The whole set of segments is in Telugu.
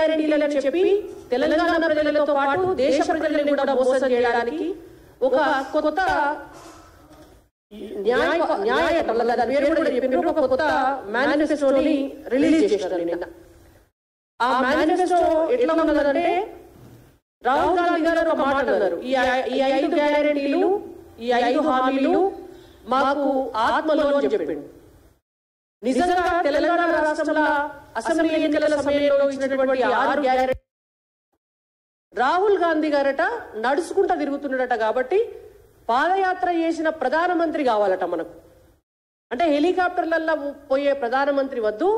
గ్యారెంటీలని చెప్పి తెలంగాణ ప్రజలతో పాటు దేశ ప్రజలను కూడా మోసం చేయడానికి ఒక కొత్త కొత్త మేనిఫెస్టోని రిలీజ్ చేశారు నిన్న. ఆ మేనిఫెస్టో ఎట్లా ఉన్నదంటే రాహుల్ గాంధీ గారు ఒక మాట అన్నారు, ఈ 5 గ్యారెంటీలు, ఈ 5 హామీలు మాకు ఆత్మలో అని చెప్పిండు. నిజంగా తెలంగాణ రాష్ట్రంలో అసెంబ్లీ ఎన్నికల సమయంలో ఇచ్చినటువంటి 6 గ్యారెంటీ రాహుల్ గాంధీ గారట నడుచుకుంటా తిరుగుతున్నాడట. కాబట్టి పాదయాత్ర చేసిన ప్రధానమంత్రి కావాలట మనకు. అంటే హెలికాప్టర్లలో పోయే ప్రధానమంత్రి వద్దు,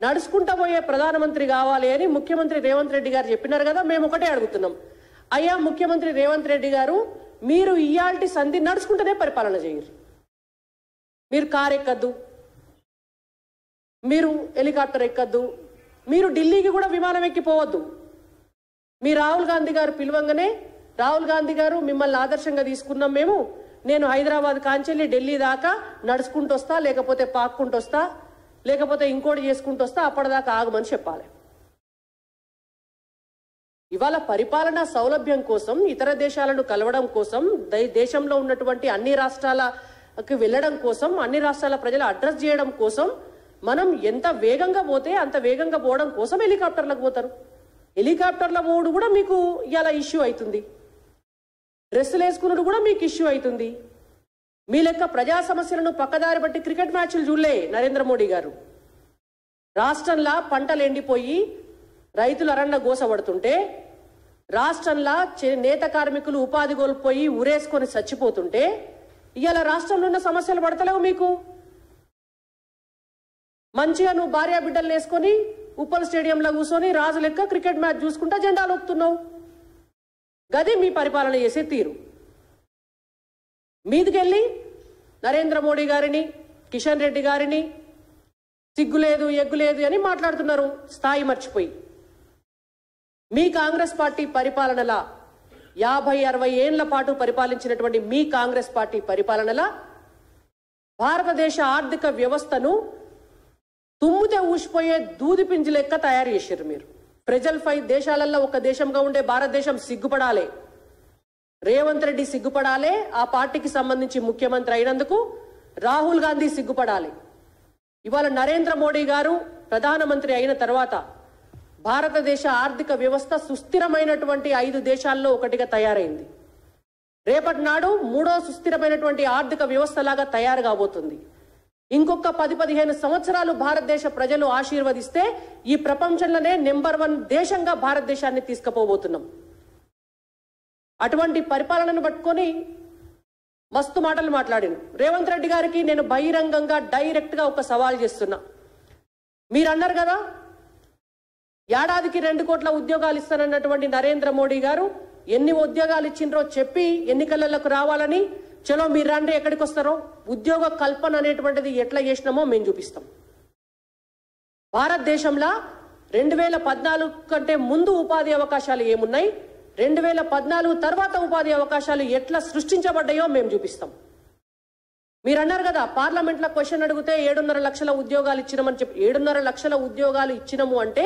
నడుచుకుంటా పోయే ప్రధానమంత్రి కావాలి అని ముఖ్యమంత్రి రేవంత్ రెడ్డి గారు చెప్పినారు కదా. మేము ఒకటే అడుగుతున్నాం, అయ్యా ముఖ్యమంత్రి రేవంత్ రెడ్డి గారు, మీరు ఇయాల్టి సంధి నడుచుకుంటూనే పరిపాలన చేయరు. మీరు కారు ఎక్కద్దు, మీరు హెలికాప్టర్ ఎక్కద్దు, మీరు ఢిల్లీకి కూడా విమానం ఎక్కిపోవద్దు. మీ రాహుల్ గాంధీ గారు పిలవంగానే, రాహుల్ గాంధీ గారు మిమ్మల్ని ఆదర్శంగా తీసుకున్నాం మేము, నేను హైదరాబాద్ కాంచెల్లి ఢిల్లీ దాకా నడుచుకుంటూ వస్తా, లేకపోతే పాక్కుంటూ వస్తా, లేకపోతే ఇంకోటి చేసుకుంటూ వస్తా, అప్పటిదాకా ఆగమని చెప్పాలి. ఇవాళ పరిపాలనా సౌలభ్యం కోసం, ఇతర దేశాలను కలవడం కోసం, దేశంలో ఉన్నటువంటి అన్ని రాష్ట్రాలకు వెళ్ళడం కోసం, అన్ని రాష్ట్రాల ప్రజలు అడ్రస్ చేయడం కోసం మనం ఎంత వేగంగా పోతే అంత వేగంగా పోవడం కోసం హెలికాప్టర్లకు పోతారు. హెలికాప్టర్ల పోవడం కూడా మీకు ఇలా ఇష్యూ అవుతుంది. డ్రెస్సులు వేసుకున్నది కూడా మీకు ఇష్యూ అవుతుంది. మీ లెక్క ప్రజా సమస్యలను పక్కదారి బట్టి క్రికెట్ మ్యాచ్లు చూడలే నరేంద్ర మోడీ గారు. రాష్ట్రంలో పంటలు ఎండిపోయి రైతులు అరణ్య గోసపడుతుంటే, రాష్ట్రంలో నేత కార్మికులు ఉపాధి కోల్పోయి ఉరేసుకొని చచ్చిపోతుంటే, ఇవాళ రాష్ట్రంలో ఉన్న సమస్యలు పడతలేవు మీకు. మంచిగా నువ్వు భార్యా బిడ్డలు వేసుకొని ఉప్పల్ స్టేడియంలో కూర్చొని రాజు లెక్క క్రికెట్ మ్యాచ్ చూసుకుంటా జెండాలు ఒప్పుతున్నావు. గది మీ పరిపాలన చేసే తీరు. మీదికెళ్ళి నరేంద్ర మోడీ గారిని, కిషన్ రెడ్డి గారిని సిగ్గులేదు ఎగ్గులేదు అని మాట్లాడుతున్నారు స్థాయి మర్చిపోయి. మీ కాంగ్రెస్ పార్టీ పరిపాలనలా 50-60 ఏళ్ల పాటు పరిపాలించినటువంటి మీ కాంగ్రెస్ పార్టీ పరిపాలనలా భారతదేశ ఆర్థిక వ్యవస్థను తుమ్మితే ఊసిపోయే దూది పింజి లెక్క తయారు చేశారు మీరు. ప్రజలు 5 దేశాలలో ఒక దేశంగా ఉండే భారతదేశం సిగ్గుపడాలి, రేవంత్ రెడ్డి సిగ్గుపడాలి, ఆ పార్టీకి సంబంధించి ముఖ్యమంత్రి అయినందుకు రాహుల్ గాంధీ సిగ్గుపడాలి. ఇవాళ నరేంద్ర మోడీ గారు ప్రధానమంత్రి అయిన తర్వాత భారతదేశ ఆర్థిక వ్యవస్థ సుస్థిరమైనటువంటి 5 దేశాల్లో ఒకటిగా తయారైంది. రేపటి నాడు 3వ సుస్థిరమైనటువంటి ఆర్థిక వ్యవస్థ లాగా తయారు కాబోతుంది. ఇంకొక 10-15 సంవత్సరాలు భారతదేశ ప్రజలు ఆశీర్వదిస్తే ఈ ప్రపంచంలోనే నెంబర్ 1 దేశంగా భారతదేశాన్ని తీసుకుపోబోతున్నాం. అటువంటి పరిపాలనను పట్టుకొని మస్తు మాటలు మాట్లాడింది రేవంత్ రెడ్డి గారికి. నేను బహిరంగంగా డైరెక్ట్ గా ఒక సవాల్ చేస్తున్నా. మీరు అన్నారు కదా ఏడాదికి 2 కోట్ల ఉద్యోగాలు ఇస్తానన్నటువంటి నరేంద్ర మోడీ గారు ఎన్ని ఉద్యోగాలు ఇచ్చిండ్రో చెప్పి ఎన్నికలకు రావాలని, చలో మీరు రండి, ఎక్కడికి వస్తారో, ఉద్యోగ కల్పన అనేటువంటిది ఎట్లా చేసినామో మేము చూపిస్తాం. భారతదేశంలో 2014 కంటే ముందు ఉపాధి అవకాశాలు ఏమున్నాయి, 2014 తర్వాత ఉపాధి అవకాశాలు ఎట్లా సృష్టించబడ్డాయో మేము చూపిస్తాం. మీరు అన్నారు కదా పార్లమెంట్లో క్వశ్చన్ అడిగితే 7.5 లక్షల ఉద్యోగాలు ఇచ్చినామని చెప్పి. 7.5 లక్షల ఉద్యోగాలు ఇచ్చినాము అంటే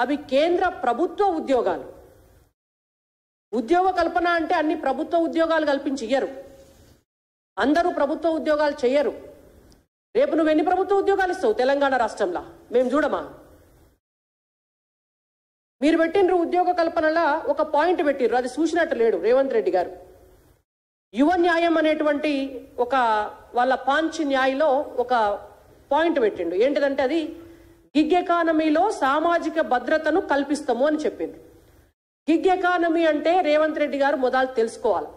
అవి కేంద్ర ప్రభుత్వ ఉద్యోగాలు. ఉద్యోగ కల్పన అంటే అన్ని ప్రభుత్వ ఉద్యోగాలు కల్పించి ఇయ్యరు, అందరూ ప్రభుత్వ ఉద్యోగాలు చెయ్యరు. రేపు నువ్వు ఎన్ని ప్రభుత్వ ఉద్యోగాలు ఇస్తావు తెలంగాణ రాష్ట్రంలో మేము చూడమా? మీరు పెట్టినరు ఉద్యోగ కల్పనలా ఒక పాయింట్ పెట్టిర్రు, అది చూసినట్టు లేడు రేవంత్ రెడ్డి గారు. యువ న్యాయం అనేటువంటి ఒక వాళ్ళ పాంచ్ న్యాయలో ఒక పాయింట్ పెట్టిండు. ఏంటిదంటే అది గిగ్ ఎకానమీలో సామాజిక భద్రతను కల్పిస్తాము అని చెప్పిండు. గిగ్ ఎకానమీ అంటే రేవంత్ రెడ్డి గారు మొదలు తెలుసుకోవాలి.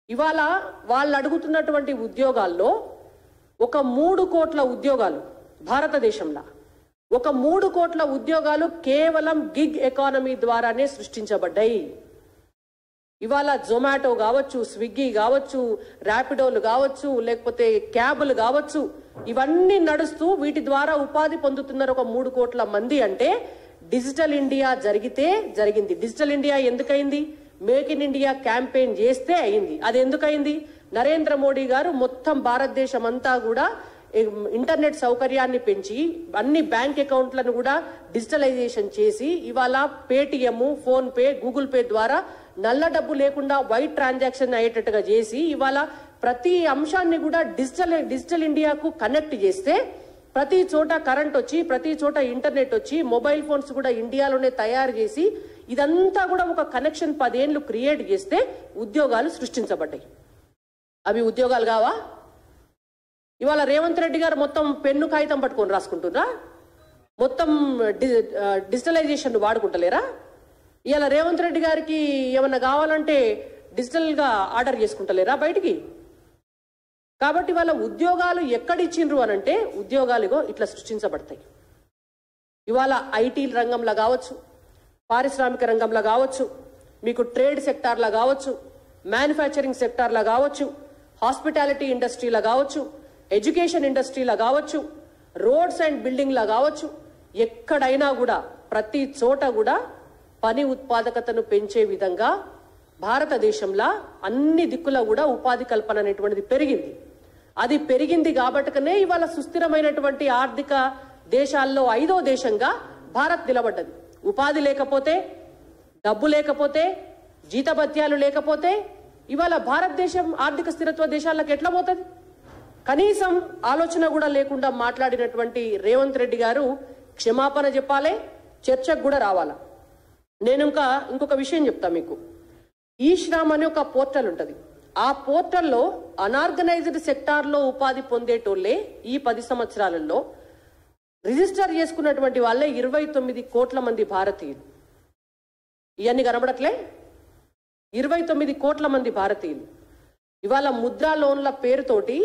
ఇవాళ వాళ్ళు అడుగుతున్నటువంటి ఉద్యోగాల్లో ఒక 3 కోట్ల ఉద్యోగాలు భారతదేశంలో, ఒక 3 కోట్ల ఉద్యోగాలు కేవలం గిగ్ ఎకానమీ ద్వారానే సృష్టించబడ్డాయి. ఇవాళ జొమాటో కావచ్చు, స్విగ్గీ కావచ్చు, ర్యాపిడోలు కావచ్చు, లేకపోతే క్యాబులు కావచ్చు, ఇవన్నీ నడుస్తూ వీటి ద్వారా ఉపాధి పొందుతున్నారు ఒక 3 కోట్ల మంది. అంటే డిజిటల్ ఇండియా జరిగింది. డిజిటల్ ఇండియా ఎందుకైంది? మేక్ ఇన్ ఇండియా క్యాంపెయిన్ చేస్తే అయింది. అది ఎందుకైంది? నరేంద్ర మోడీ గారు మొత్తం భారతదేశం అంతా కూడా ఇంటర్నెట్ సౌకర్యాన్ని పెంచి అన్ని బ్యాంక్ అకౌంట్లను కూడా డిజిటలైజేషన్ చేసి ఇవాళ Paytm, phone pay, Google pay ద్వారా నల్ల డబ్బు లేకుండా వైట్ ట్రాన్సాక్షన్ అయ్యేటట్టుగా చేసి ఇవాళ ప్రతి అంశాన్ని కూడా డిజిటల్ ఇండియాకు కనెక్ట్ చేస్తే ప్రతి చోట కరెంట్ వచ్చి, ప్రతి చోట ఇంటర్నెట్ వచ్చి, మొబైల్ ఫోన్స్ కూడా ఇండియాలోనే తయారు చేసి ఇదంతా కూడా ఒక కనెక్షన్ 10 ఏళ్ళు క్రియేట్ చేస్తే ఉద్యోగాలు సృష్టించబడ్డాయి. అవి ఉద్యోగాలు కావా? ఇవాళ రేవంత్ రెడ్డి గారు మొత్తం పెన్ను కాగితం పట్టుకొని రాసుకుంటున్నారా? మొత్తం డిజిటలైజేషన్ వాడుకుంటలేరా? ఇవాళ రేవంత్ రెడ్డి గారికి ఏమన్నా కావాలంటే డిజిటల్గా ఆర్డర్ చేసుకుంటలేరా బయటికి? కాబట్టి వాళ్ళ ఉద్యోగాలు ఎక్కడిచ్చిండ్రు అనంటే ఉద్యోగాలు ఇట్లా సృష్టించబడతాయి. ఇవాళ ఐటీ రంగంలో కావచ్చు, పారిశ్రామిక రంగంలో కావచ్చు, మీకు ట్రేడ్ సెక్టార్లో కావచ్చు, మ్యానుఫ్యాక్చరింగ్ సెక్టార్లో కావచ్చు, హాస్పిటాలిటీ ఇండస్ట్రీలో కావచ్చు, ఎడ్యుకేషన్ ఇండస్ట్రీలో కావచ్చు, రోడ్స్ అండ్ బిల్డింగ్లో కావచ్చు, ఎక్కడైనా కూడా ప్రతి చోట కూడా పని ఉత్పాదకతను పెంచే విధంగా భారతదేశంలో అన్ని దిక్కుల కూడా ఉపాధి కల్పన అనేటువంటిది పెరిగింది. అది పెరిగింది కాబట్టికనే ఇవాళ సుస్థిరమైనటువంటి ఆర్థిక దేశాల్లో 5వ దేశంగా భారత్ నిలబడ్డది. ఉపాధి లేకపోతే, డబ్బు లేకపోతే, జీతభత్యాలు లేకపోతే ఇవాళ భారతదేశం ఆర్థిక స్థిరత్వ దేశాలకు ఎట్లా పోతుంది? కనీసం ఆలోచన కూడా లేకుండా మాట్లాడినటువంటి రేవంత్ రెడ్డి గారు క్షమాపణ చెప్పాలి, చర్చకు కూడా రావాలా. నేను ఇంకొక విషయం చెప్తా మీకు. ఈ శ్రామ్ అనే ఒక పోర్టల్ ఉంటుంది. ఆ పోర్టల్లో అనార్గనైజ్డ్ సెక్టార్లో ఉపాధి పొందేటోళ్లే ఈ 10 సంవత్సరాలలో రిజిస్టర్ చేసుకున్నటువంటి వాళ్ళే 29 కోట్ల మంది భారతీయులు. ఇవన్నీ కనబడట్లే? 29 కోట్ల మంది భారతీయులు. ఇవాళ ముద్రా లోన్ల పేరుతోటి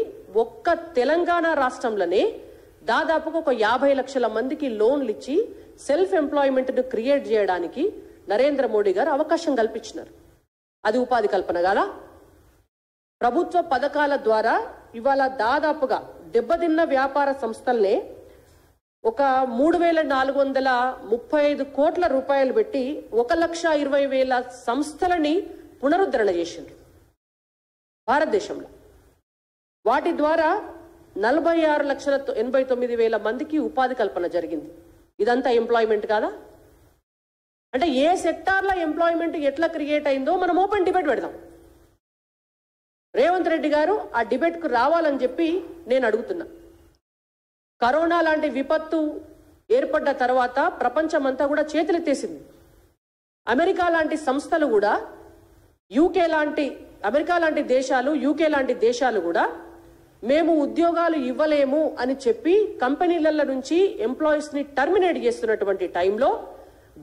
ఒక్క తెలంగాణ రాష్ట్రంలోనే దాదాపుగా ఒక 50 లక్షల మందికి లోన్లు ఇచ్చి సెల్ఫ్ ఎంప్లాయ్మెంట్ను క్రియేట్ చేయడానికి నరేంద్ర మోడీ గారు అవకాశం కల్పించినారు. అది ఉపాధి కల్పన కాదా? ప్రభుత్వ పథకాల ద్వారా ఇవాళ దాదాపుగా దెబ్బతిన్న వ్యాపార సంస్థల్నే ఒక 3,435 కోట్ల రూపాయలు పెట్టి 1,20,000 సంస్థలని పునరుద్ధరణ చేసిండ్రు భారతదేశంలో. వాటి ద్వారా 46,89,000 మందికి ఉపాధి కల్పన జరిగింది. ఇదంతా ఎంప్లాయ్మెంట్ కాదా? అంటే ఏ సెక్టార్లో ఎంప్లాయ్మెంట్ ఎట్లా క్రియేట్ అయిందో మనం ఓపెన్ డిబేట్ పెడదాం. రేవంత్ రెడ్డి గారు ఆ డిబేట్కు రావాలని చెప్పి నేను అడుగుతున్నా. కరోనా లాంటి విపత్తు ఏర్పడ్డ తర్వాత ప్రపంచమంతా కూడా చేతులెత్తేసింది. అమెరికా లాంటి సంస్థలు కూడా, అమెరికా లాంటి దేశాలు, యూకే లాంటి దేశాలు కూడా మేము ఉద్యోగాలు ఇవ్వలేము అని చెప్పి కంపెనీల నుంచి ఎంప్లాయీస్ని టర్మినేట్ చేస్తున్నటువంటి టైంలో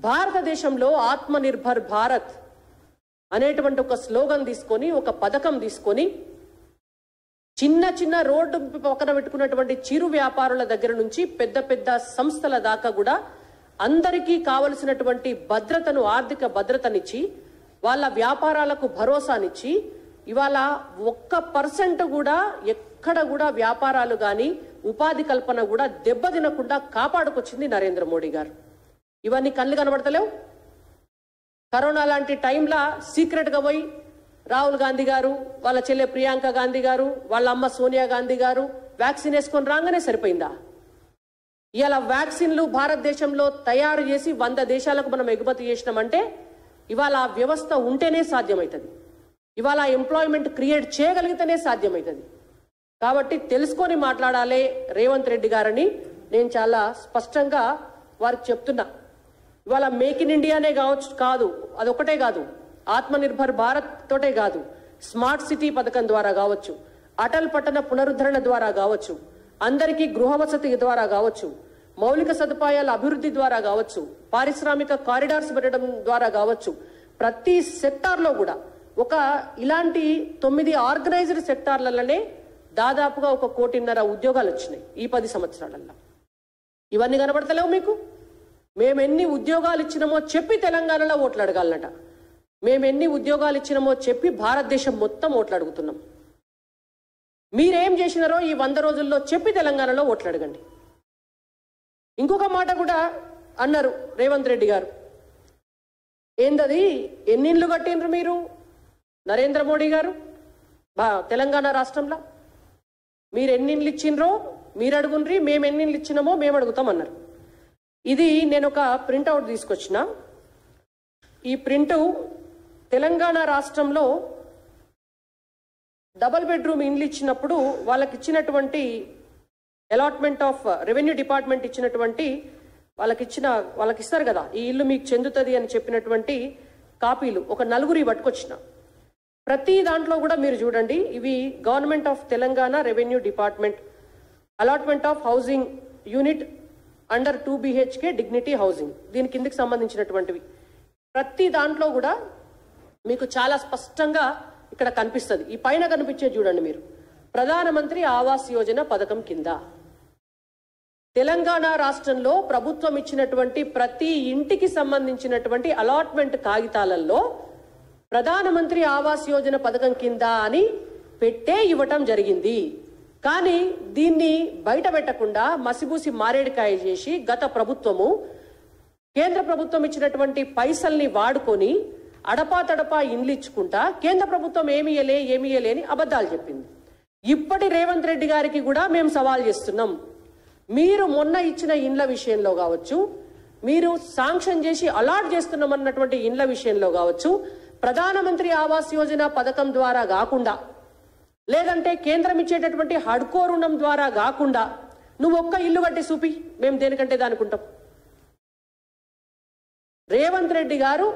భారతదేశంలో ఆత్మనిర్భర్ భారత్ అనేటువంటి ఒక స్లోగన్ తీసుకొని, ఒక పథకం తీసుకొని చిన్న చిన్న రోడ్డు పక్కన పెట్టుకున్నటువంటి చిరు వ్యాపారుల దగ్గర నుంచి పెద్ద పెద్ద సంస్థల దాకా కూడా అందరికీ కావలసినటువంటి భద్రతను, ఆర్థిక భద్రతనిచ్చి వాళ్ళ వ్యాపారాలకు భరోసానిచ్చి ఇవాళ 1% కూడా ఎక్కడ కూడా వ్యాపారాలు కానీ ఉపాధి కల్పన కూడా దెబ్బతినకుండా కాపాడుకొచ్చింది నరేంద్ర మోడీ గారు. ఇవన్నీ కళ్ళు కనబడతలేవు. కరోనా లాంటి టైంలో సీక్రెట్గా పోయి రాహుల్ గాంధీ గారు, వాళ్ళ చెల్లె ప్రియాంక గాంధీ గారు, వాళ్ళ అమ్మ సోనియా గాంధీ గారు వ్యాక్సిన్ వేసుకొని రాగానే సరిపోయిందా? ఇలా వ్యాక్సిన్లు భారతదేశంలో తయారు చేసి 100 దేశాలకు మనం ఎగుమతి చేసినామంటే ఇవాళ ఆ వ్యవస్థ ఉంటేనే సాధ్యమవుతుంది. ఇవాళ ఎంప్లాయ్మెంట్ క్రియేట్ చేయగలిగితేనే సాధ్యమవుతుంది. కాబట్టి తెలుసుకొని మాట్లాడాలి రేవంత్ రెడ్డి గారని నేను చాలా స్పష్టంగా వారికి చెప్తున్నా. ఇవాళ మేక్ ఇన్ ఇండియానే కాదు, అదొకటే కాదు, ఆత్మనిర్భర్ భారత్ తోటే కాదు, స్మార్ట్ సిటీ పథకం ద్వారా కావచ్చు, అటల్ పట్టణ పునరుద్ధరణ ద్వారా కావచ్చు, అందరికీ గృహ వసతి ద్వారా కావచ్చు, మౌలిక సదుపాయాల అభివృద్ధి ద్వారా కావచ్చు, పారిశ్రామిక కారిడార్స్ పెట్టడం ద్వారా కావచ్చు, ప్రతి సెక్టార్లో కూడా ఇలాంటి 9 ఆర్గనైజ్డ్ సెక్టార్లలోనే దాదాపుగా 1.5 కోటి ఉద్యోగాలు వచ్చినాయి ఈ 10 సంవత్సరాలలో. ఇవన్నీ కనబడతలేవు మీకు? మేమెన్ని ఉద్యోగాలు ఇచ్చినామో చెప్పి తెలంగాణలో ఓట్లు అడగాలన్నట. మేమెన్ని ఉద్యోగాలు ఇచ్చినామో చెప్పి భారతదేశం మొత్తం ఓట్లు అడుగుతున్నాం. మీరేం చేసినారో ఈ 100 రోజుల్లో చెప్పి తెలంగాణలో ఓట్లు అడగండి. ఇంకొక మాట కూడా అన్నారు రేవంత్ రెడ్డి గారు. ఏందది, ఎన్నిళ్ళు కట్టిండ్రు మీరు నరేంద్ర మోడీ గారు తెలంగాణ రాష్ట్రంలో? మీరు ఎన్నిళ్ళు ఇచ్చిండ్రో మీరు అడుగుండ్రి, మేము ఎన్ని ఇళ్ళు ఇచ్చినామో మేము అడుగుతాం అన్నారు. ఇది నేను ఒక ప్రింట్అవుట్ తీసుకొచ్చిన. ఈ ప్రింటు తెలంగాణ రాష్ట్రంలో డబుల్ బెడ్రూమ్ ఇండ్లు ఇచ్చినప్పుడు వాళ్ళకి ఇచ్చినటువంటి అలాట్మెంట్ ఆఫ్ రెవెన్యూ డిపార్ట్మెంట్ ఇచ్చినటువంటి వాళ్ళకి ఇస్తారు కదా, ఈ ఇల్లు మీకు చెందుతుంది అని చెప్పినటువంటి కాపీలు ఒక 4 పట్టుకొచ్చిన. ప్రతి దాంట్లో కూడా మీరు చూడండి, ఇవి government of Telangana revenue department allotment of housing unit under 2 BHK dignity housing, దీని కిందకి సంబంధించినటువంటివి. ప్రతి దాంట్లో కూడా మీకు చాలా స్పష్టంగా ఇక్కడ కనిపిస్తుంది. ఈ పైన కనిపించే చూడండి మీరు, ప్రధానమంత్రి ఆవాస్ యోజన పథకం కింద తెలంగాణ రాష్ట్రంలో ప్రభుత్వం ఇచ్చినటువంటి ప్రతి ఇంటికి సంబంధించినటువంటి అలాట్మెంట్ కాగితాలలో ప్రధానమంత్రి ఆవాస్ యోజన పథకం కింద అని పెట్టే ఇవ్వటం జరిగింది. కానీ దీన్ని బయట పెట్టకుండా మసిబూసి మారేడుకాయ చేసి గత ప్రభుత్వము కేంద్ర ప్రభుత్వం ఇచ్చినటువంటి పైసల్ని వాడుకొని అడపాతడపా ఇండ్లు ఇచ్చుకుంటా కేంద్ర ప్రభుత్వం ఏమి ఇయ్యలే అని అబద్ధాలు చెప్పింది. ఇప్పటి రేవంత్ రెడ్డి గారికి కూడా మేము సవాల్ చేస్తున్నాం. మీరు మొన్న ఇచ్చిన ఇండ్ల విషయంలో కావచ్చు, మీరు శాంక్షన్ చేసి అలాట్ చేస్తున్నామన్నటువంటి ఇండ్ల విషయంలో కావచ్చు, ప్రధానమంత్రి ఆవాస్ యోజన పథకం ద్వారా కాకుండా, లేదంటే కేంద్రం ఇచ్చేటటువంటి హడ్కో రుణం ద్వారా కాకుండా నువ్వు ఒక్క ఇల్లు కట్టి చూపి, మేము దేనికంటే దానుకుంటాం. రేవంత్ రెడ్డి గారు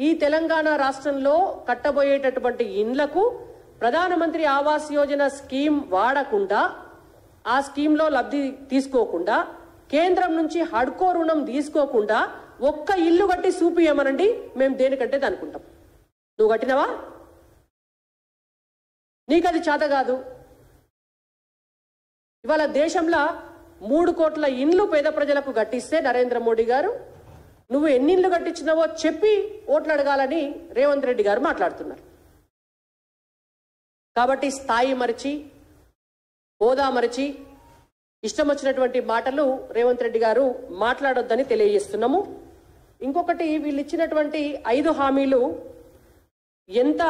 ఈ తెలంగాణ రాష్ట్రంలో కట్టబోయేటటువంటి ఇండ్లకు ప్రధానమంత్రి ఆవాస్ యోజన స్కీమ్ వాడకుండా, ఆ స్కీమ్లో లబ్ధి తీసుకోకుండా, కేంద్రం నుంచి హడ్కో రుణం తీసుకోకుండా ఒక్క ఇల్లు కట్టి చూపియమనండి, మేము దేనికంటే దానుకుంటాం. నువ్వు కట్టినవా? నీకు అది చేత కాదు. ఇవాళ దేశంలో 3 కోట్ల ఇండ్లు పేద ప్రజలకు కట్టిస్తే నరేంద్ర మోడీ గారు, నువ్వు ఎన్ని ఇండ్లు కట్టించినావో చెప్పి ఓట్లు అడగాలని రేవంత్ రెడ్డి గారు మాట్లాడుతున్నారు. కాబట్టి స్థాయి మరిచి, హోదా మరిచి, ఇష్టం వచ్చినటువంటి మాటలు రేవంత్ రెడ్డి గారు మాట్లాడొద్దని తెలియజేస్తున్నాము. ఇంకొకటి, వీళ్ళు ఇచ్చినటువంటి 5 హామీలు ఎంత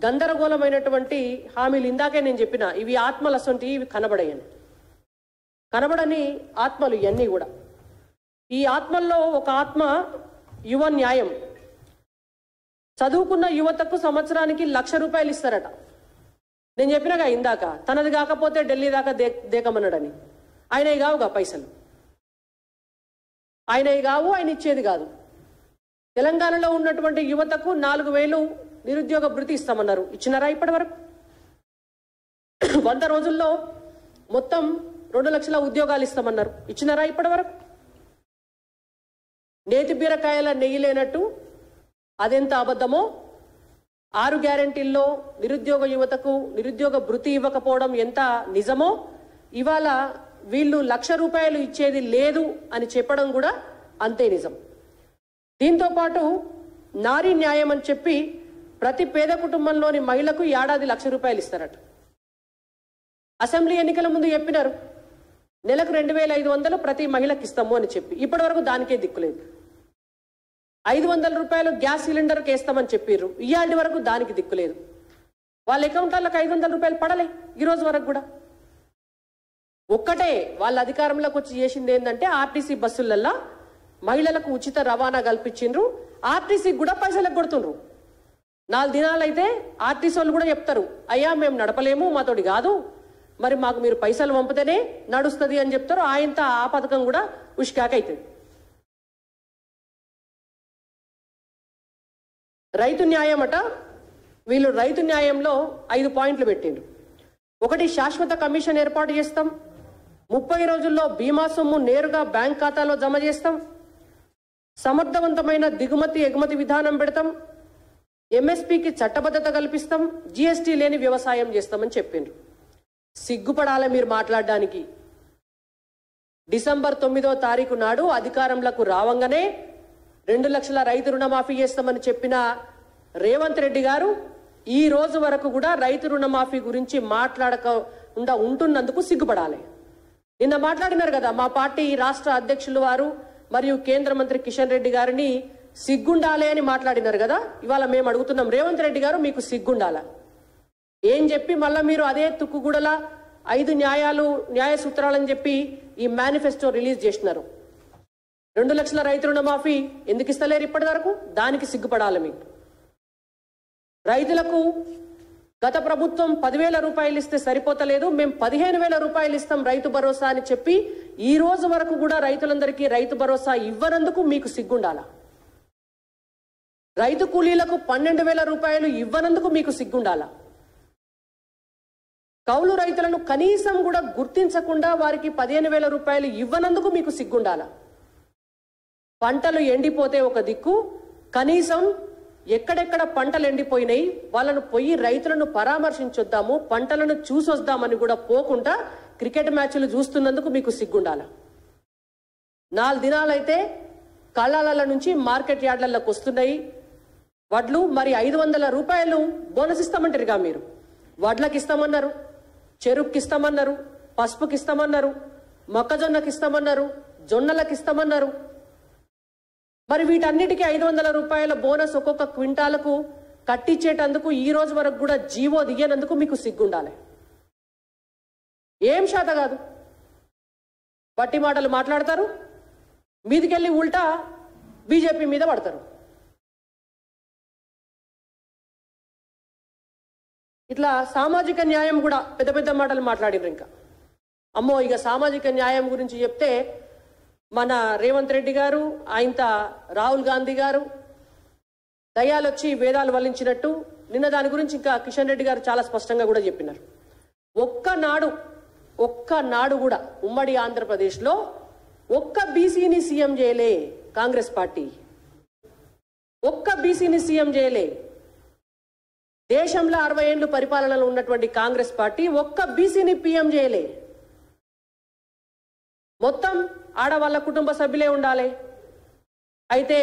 గందరగోళమైనటువంటి హామీలు. ఇందాకే నేను చెప్పిన, ఇవి ఆత్మలు అసొంటివి, ఇవి కనబడని ఆత్మలు ఇవన్నీ కూడా. ఈ ఆత్మల్లో ఒక ఆత్మ యువ న్యాయం. చదువుకున్న యువతకు సంవత్సరానికి 1,00,000 రూపాయలు ఇస్తారట. నేను చెప్పినగా ఇందాక, తనది కాకపోతే ఢిల్లీ దాకా దేకమన్నాడని. ఆయనవి కావుగా పైసలు, ఆయనవి కావు, ఆయన ఇచ్చేది కాదు. తెలంగాణలో ఉన్నటువంటి యువతకు 4,000 నిరుద్యోగ భృతి ఇస్తామన్నారు. ఇచ్చినారా ఇప్పటి వరకు? 100 రోజుల్లో మొత్తం 2 లక్షల ఉద్యోగాలు ఇస్తామన్నారు. ఇచ్చినారా ఇప్పటి వరకు? నేతి బీరకాయల నెయ్యి లేనట్టు అదెంత అబద్ధమో, 6 గ్యారెంటీల్లో నిరుద్యోగ యువతకు నిరుద్యోగ భృతి ఇవ్వకపోవడం ఎంత నిజమో, ఇవాళ వీళ్ళు 1,00,000 రూపాయలు ఇచ్చేది లేదు అని చెప్పడం కూడా అంతే నిజం. దీంతో పాటు నారీ న్యాయం అని చెప్పి ప్రతి పేద కుటుంబంలోని మహిళకు ఏడాది 1,00,000 రూపాయలు ఇస్తారట. అసెంబ్లీ ఎన్నికల ముందు చెప్పినారు, నెలకు 2,500 ప్రతి మహిళకి ఇస్తాము అని చెప్పి. ఇప్పటి వరకు దానికే దిక్కులేదు. 500 రూపాయలు గ్యాస్ సిలిండర్కి వేస్తామని చెప్పారు. ఇవాళ వరకు దానికి దిక్కులేదు. వాళ్ళ అకౌంట్లకు 500 రూపాయలు పడలే ఈ రోజు వరకు కూడా. ఒక్కటే వాళ్ళ అధికారంలోకి వచ్చి చేసింది ఏంటంటే, ఆర్టీసీ బస్సులల్లో మహిళలకు ఉచిత రవాణా కల్పించిండ్రు. ఆర్టీసీకి కూడా పైసలకు కొడుతుండ్రు. 4 దినాలైతే ఆర్టీసీ వాళ్ళు కూడా చెప్తారు, అయ్యా మేము నడపలేము, మాతోటి కాదు, మరి మాకు మీరు పైసలు పంపితేనే నడుస్తుంది అని చెప్తారు. ఆయనతో ఆ పథకం కూడా ఉష్కాక అవుతుంది. రైతు న్యాయం అట. వీళ్ళు రైతు న్యాయంలో 5 పాయింట్లు పెట్టిండ్రు. 1, శాశ్వత కమిషన్ ఏర్పాటు చేస్తాం. 30 రోజుల్లో బీమా సొమ్ము నేరుగా బ్యాంక్ ఖాతాలో జమ చేస్తాం. సమర్థవంతమైన దిగుమతి ఎగుమతి విధానం పెడతాం. ఎంఎస్పీకి చట్టబద్ధత కల్పిస్తాం. జీఎస్టీ లేని వ్యవసాయం చేస్తామని చెప్పిండ్రు. సిగ్గుపడాలి మీరు మాట్లాడడానికి. డిసెంబర్ 9వ తారీఖు నాడు అధికారంలోకి రావంగానే 2 లక్షల రైతు రుణమాఫీ చేస్తామని చెప్పిన రేవంత్ రెడ్డి గారు ఈ రోజు వరకు కూడా రైతు రుణమాఫీ గురించి మాట్లాడకుండా ఉంటున్నందుకు సిగ్గుపడాలి. నిన్న మాట్లాడినారు కదా, మా పార్టీ రాష్ట్ర అధ్యక్షులు వారు మరియు కేంద్ర మంత్రి కిషన్ రెడ్డి గారిని సిగ్గుండాలి అని మాట్లాడినారు కదా. ఇవాళ మేము అడుగుతున్నాం, రేవంత్ రెడ్డి గారు మీకు సిగ్గుండాలా? ఏం చెప్పి మళ్ళా మీరు అదే తుక్కుగూడలా 5 న్యాయ సూత్రాలని చెప్పి ఈ మేనిఫెస్టో రిలీజ్ చేస్తున్నారు. 2 లక్షల రైతు రుణమాఫీ ఎందుకు ఇస్తలేరు ఇప్పటి వరకు? దానికి సిగ్గుపడాలి మీకు. రైతులకు గత ప్రభుత్వం 10,000 రూపాయలు ఇస్తే సరిపోతలేదు, మేము 15,000 రూపాయలు ఇస్తాం రైతు భరోసా అని చెప్పి ఈ రోజు వరకు కూడా రైతులందరికీ రైతు భరోసా ఇవ్వనందుకు మీకు సిగ్గుండాలా? రైతు కూలీలకు 12,000 రూపాయలు ఇవ్వనందుకు మీకు సిగ్గుండాలా? కౌలు రైతులను కనీసం కూడా గుర్తించకుండా వారికి 15,000 రూపాయలు ఇవ్వనందుకు మీకు సిగ్గుండాలా? పంటలు ఎండిపోతే ఒక దిక్కు, కనీసం ఎక్కడెక్కడ పంటలు ఎండిపోయినాయి వాళ్ళను పోయి రైతులను పరామర్శించొద్దాము, పంటలను చూసొద్దామని కూడా పోకుండా క్రికెట్ మ్యాచ్లు చూస్తున్నందుకు మీకు సిగ్గుండాల. 4 దినాలైతే కళ్ళాల నుంచి మార్కెట్ యార్డ్లకు వస్తున్నాయి వడ్లు. మరి 500 రూపాయలు బోనస్ ఇస్తామంటారుగా మీరు. వడ్లకు ఇస్తామన్నారు, చెరుకుకి ఇస్తామన్నారు, పసుపుకి ఇస్తామన్నారు, మొక్కజొన్నకి ఇస్తామన్నారు, జొన్నలకు ఇస్తామన్నారు. మరి వీటన్నిటికీ 500 రూపాయల బోనస్ ఒక్కొక్క క్వింటాలకు కట్టించేటందుకు ఈ రోజు వరకు కూడా జీవో దిగనందుకు మీకు సిగ్గుండాలి. ఏం శాత కాదు, బట్టి మాటలు మాట్లాడతారు, మీదికెళ్ళి ఉల్టా బీజేపీ మీద పడతారు. ఇట్లా సామాజిక న్యాయం కూడా పెద్ద పెద్ద మాటలు మాట్లాడినారు. ఇంకా అమ్మో, ఇక సామాజిక న్యాయం గురించి చెప్తే మన రేవంత్ రెడ్డి గారు, ఆయనత రాహుల్ గాంధీ గారు దయ్యాలొచ్చి వేదాలు వల్లించినట్టు నిన్న దాని గురించి ఇంకా కిషన్ రెడ్డి గారు చాలా స్పష్టంగా కూడా చెప్పినారు. ఒక్కనాడు కూడా ఉమ్మడి ఆంధ్రప్రదేశ్లో ఒక్క బీసీని సీఎం చేయలే కాంగ్రెస్ పార్టీ. ఒక్క బీసీని సీఎం చేయలే. దేశంలో 60 ఏళ్లు పరిపాలనలో ఉన్నటువంటి కాంగ్రెస్ పార్టీ ఒక్క బీసీని పీఎం చేయలే. మొత్తం ఆడవాళ్ళ కుటుంబ సభ్యులే ఉండాలి. అయితే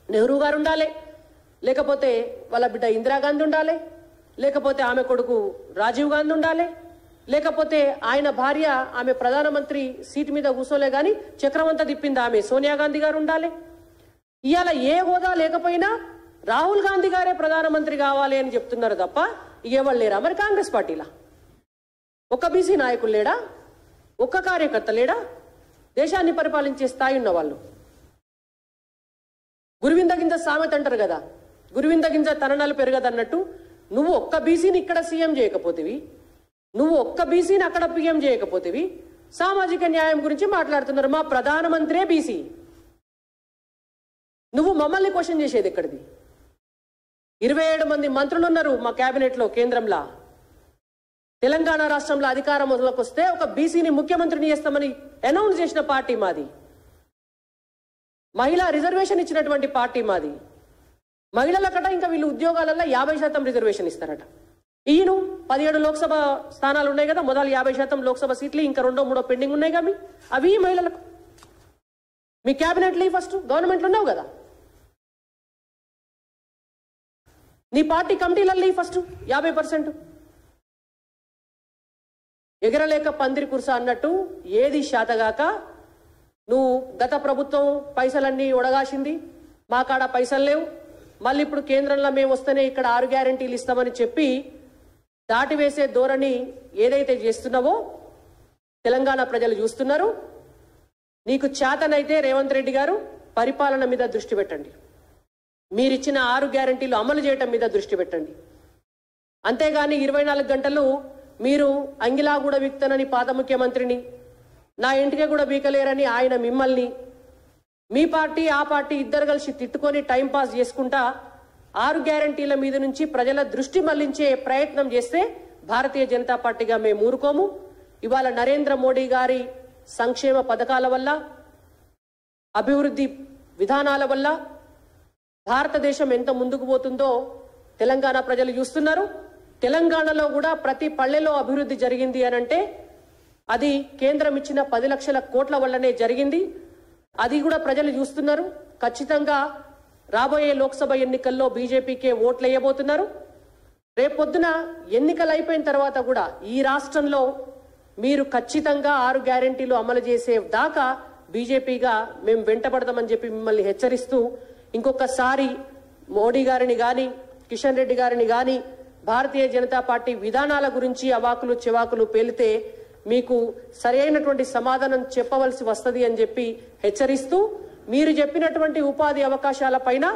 నెహ్రూ గారు ఉండాలి, లేకపోతే వాళ్ళ బిడ్డ ఇందిరాగాంధీ ఉండాలి, లేకపోతే ఆమె కొడుకు రాజీవ్ గాంధీ ఉండాలి, లేకపోతే ఆయన భార్య ఆమె ప్రధానమంత్రి సీటు మీద కూర్చోలే కానీ చక్రమంతా తిప్పింది ఆమె సోనియా గాంధీ గారు ఉండాలి. ఇవాళ ఏ హోదా లేకపోయినా రాహుల్ గాంధీ గారే ప్రధానమంత్రి కావాలి అని చెప్తున్నారు తప్ప ఎవరు లేరా మరి కాంగ్రెస్ పార్టీలా? ఒక్క బీసీ నాయకులు లేడా? ఒక్క కార్యకర్త లేడా? దేశాన్ని పరిపాలించే స్థాయి ఉన్న వాళ్ళు. గురువింద గింజ సామెత అంటారు కదా, గురువింద గింజ తననాలు పెరగదన్నట్టు నువ్వు ఒక్క బీసీని ఇక్కడ సీఎం చేయకపోతేవి, నువ్వు ఒక్క బీసీని అక్కడ పీఎం చేయకపోతేవి సామాజిక న్యాయం గురించి మాట్లాడుతున్నారు. మా ప్రధానమంత్రే బీసీ, నువ్వు మమ్మల్ని క్వశ్చన్ చేసేది ఎక్కడిది? 27 మంది మంత్రులు ఉన్నారు మా క్యాబినెట్లో, కేంద్రంలో. తెలంగాణ రాష్ట్రంలో అధికారంలోకి వస్తే ఒక బీసీని ముఖ్యమంత్రిని చేస్తామని అనౌన్స్ చేసిన పార్టీ మాది. మహిళా రిజర్వేషన్ ఇచ్చినటువంటి పార్టీ మాది. మహిళలకట ఇంకా వీళ్ళు ఉద్యోగాలలో 50% రిజర్వేషన్ ఇస్తారట. ఈయన 17 లోక్సభ స్థానాలు ఉన్నాయి కదా, మొదలు 50% లోక్సభ సీట్లు ఇంకా 2-3 పెండింగ్ ఉన్నాయి కదా, అవి మహిళలకు. మీ క్యాబినెట్లో ఫస్ట్ గవర్నమెంట్లో ఉన్నావు కదా, నీ పార్టీ కమిటీలలో ఫస్ట్ 50%. ఎగరలేక పందిరి కుర్స అన్నట్టు ఏది శాతగాక నువ్వు గత ప్రభుత్వం పైసలన్నీ ఒడగాసింది, మా కాడ పైసలు లేవు, మళ్ళీ ఇప్పుడు కేంద్రంలో మేము వస్తేనే ఇక్కడ 6 గ్యారెంటీలు ఇస్తామని చెప్పి దాటివేసే ధోరణి ఏదైతే చేస్తున్నావో తెలంగాణ ప్రజలు చూస్తున్నారు. నీకు చేతనైతే రేవంత్ రెడ్డి గారు పరిపాలన మీద దృష్టి పెట్టండి, మీరిచ్చిన 6 గ్యారెంటీలు అమలు చేయటం మీద దృష్టి పెట్టండి. అంతేగాని 24 గంటలు మీరు అంగిలా కూడా వీక్తనని పాత ముఖ్యమంత్రిని, నా ఇంటికి కూడా బీకలేరని ఆయన మిమ్మల్ని, మీ పార్టీ ఆ పార్టీ ఇద్దరు కలిసి తిట్టుకొని టైంపాస్ చేసుకుంటా 6 గ్యారెంటీల మీద నుంచి ప్రజల దృష్టి మళ్లించే ప్రయత్నం చేస్తే భారతీయ జనతా పార్టీగా మేము ఊరుకోము. ఇవాళ నరేంద్ర మోడీ గారి సంక్షేమ పథకాల వల్ల, అభివృద్ధి విధానాల వల్ల భారతదేశం ఎంత ముందుకు పోతుందో తెలంగాణ ప్రజలు చూస్తున్నారు. తెలంగాణలో కూడా ప్రతి పల్లెలో అభివృద్ధి జరిగింది అనంటే అది కేంద్రం ఇచ్చిన 10 లక్షల కోట్ల వల్లనే జరిగింది. అది కూడా ప్రజలు చూస్తున్నారు. ఖచ్చితంగా రాబోయే లోక్సభ ఎన్నికల్లో బీజేపీకే ఓట్లు వేయబోతున్నారు. రేపొద్దున ఎన్నికలు అయిపోయిన తర్వాత కూడా ఈ రాష్ట్రంలో మీరు ఖచ్చితంగా 6 గ్యారెంటీలు అమలు చేసే దాకా బీజేపీగా మేము వెంటబడదామని చెప్పి మిమ్మల్ని హెచ్చరిస్తూ ఇంకొకసారి మోడీ గారిని కానీ కిషన్ రెడ్డి గారిని కానీ భారతీయ జనతా పార్టీ విధానాల గురించి అవాకులు చెవాకులు పేలితే మీకు సరైనటువంటి సమాధానం చెప్పవలసి వస్తది అని చెప్పి హెచ్చరిస్తూ, మీరు చెప్పినటువంటి ఉపాధి అవకాశాలపైన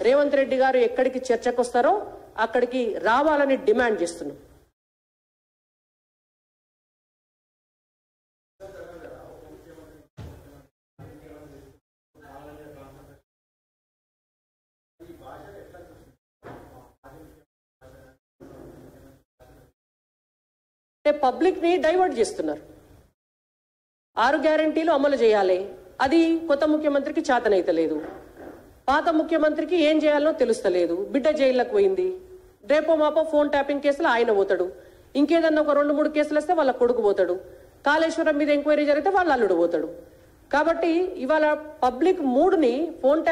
రేవంత్ రెడ్డి గారు ఎక్కడికి చర్చకు వస్తారో అక్కడికి రావాలని డిమాండ్ చేస్తున్నాం. పబ్లిక్ ని డైవర్ట్ చేస్తున్నారు. 6 గ్యారెంటీలు అమలు చేయాలి, అది కొత్త ముఖ్యమంత్రికి చేతనైతలేదు. పాత ముఖ్యమంత్రికి ఏం చేయాలో తెలుస్తలేదు. బిడ్డ జైల్లోకి పోయింది, రేపో మాపో ఫోన్ ట్యాపింగ్ కేసులో ఆయన పోతాడు, ఇంకేదన్నా ఒక 2-3 కేసులు వస్తే వాళ్ళ కొడుకు పోతాడు, కాళేశ్వరం మీద ఎంక్వైరీ జరిగితే వాళ్ళ అల్లుడు పోతాడు. కాబట్టి ఇవాళ పబ్లిక్ మూడ్ని ఫోన్